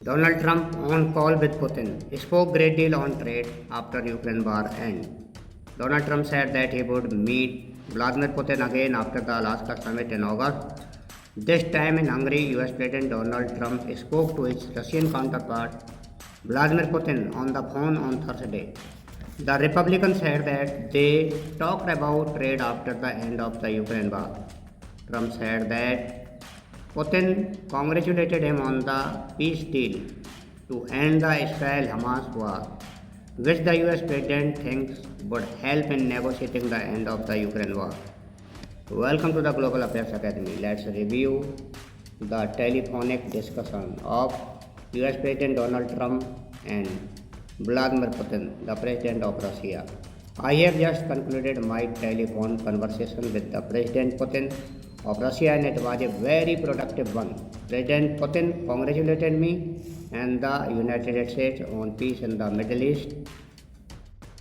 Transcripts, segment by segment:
Donald Trump on call with Putin spoke great deal on trade after Ukraine war end. Donald Trump said that he would meet Vladimir Putin again after the Alaska summit in August. This time in Hungary, US President Donald Trump spoke to his Russian counterpart Vladimir Putin on the phone on Thursday. The Republicans said that they talked about trade after the end of the Ukraine war. Trump said that Putin congratulated him on the peace deal to end the Israel-Hamas war, which the US president thinks would help in negotiating the end of the Ukraine war. Welcome to the Global Affairs Academy. Let's review the telephonic discussion of US President Donald Trump and Vladimir Putin, the President of Russia. I have just concluded my telephone conversation with the President Putin of Russia and it was a very productive one. President Putin congratulated me and the United States on peace in the Middle East,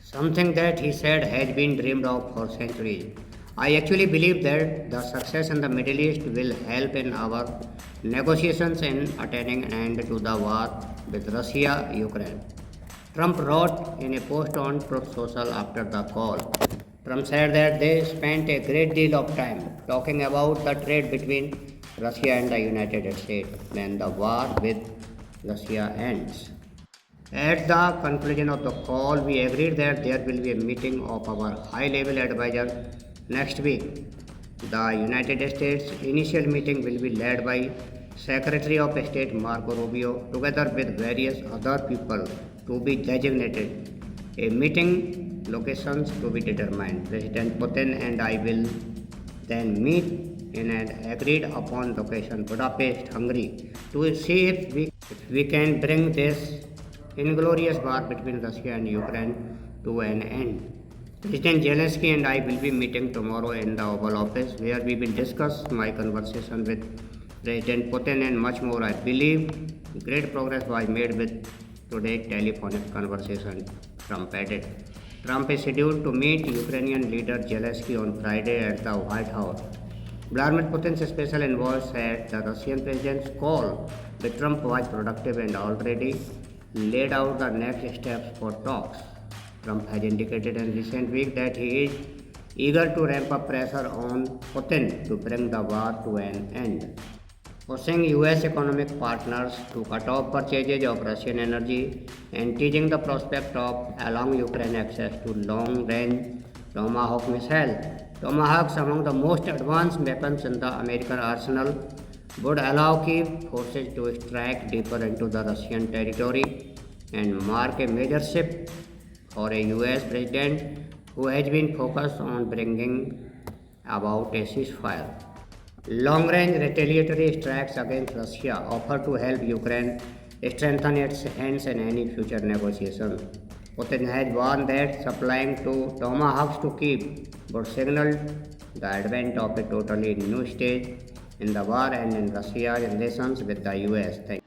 something that he said has been dreamed of for centuries. I actually believe that the success in the Middle East will help in our negotiations in attaining an end to the war with Russia-Ukraine. Trump wrote in a post on Truth Social after the call. Trump said that they spent a great deal of time talking about the trade between Russia and the United States when the war with Russia ends. At the conclusion of the call, we agreed that there will be a meeting of our high-level advisors next week. The United States initial meeting will be led by Secretary of State Marco Rubio together with various other people to be designated. A meeting locations to be determined. President Putin and I will then meet in an agreed upon location, Budapest, Hungary, to see if we can bring this inglorious war between Russia and Ukraine to an end. President Zelensky and I will be meeting tomorrow in the Oval Office where we will discuss my conversation with President Putin and much more. I believe great progress was made with today's telephonic conversation, Trump added. Trump is scheduled to meet Ukrainian leader Zelensky on Friday at the White House. Vladimir Putin's special envoy said the Russian president's call with Trump was productive and already laid out the next steps for talks. Trump has indicated in recent weeks that he is eager to ramp up pressure on Putin to bring the war to an end, pushing US economic partners to cut off purchases of Russian energy and teasing the prospect of allowing Ukraine access to long-range Tomahawk missiles. Tomahawks, among the most advanced weapons in the American arsenal, would allow Kyiv forces to strike deeper into the Russian territory and mark a major shift for a US president who has been focused on bringing about a ceasefire. Long-range retaliatory strikes against Russia offer to help Ukraine strengthen its hands in any future negotiations. Putin has warned that supplying to Tomahawks to Kyiv would signal the advent of a totally new stage in the war and in Russia's relations with the US. Thank you.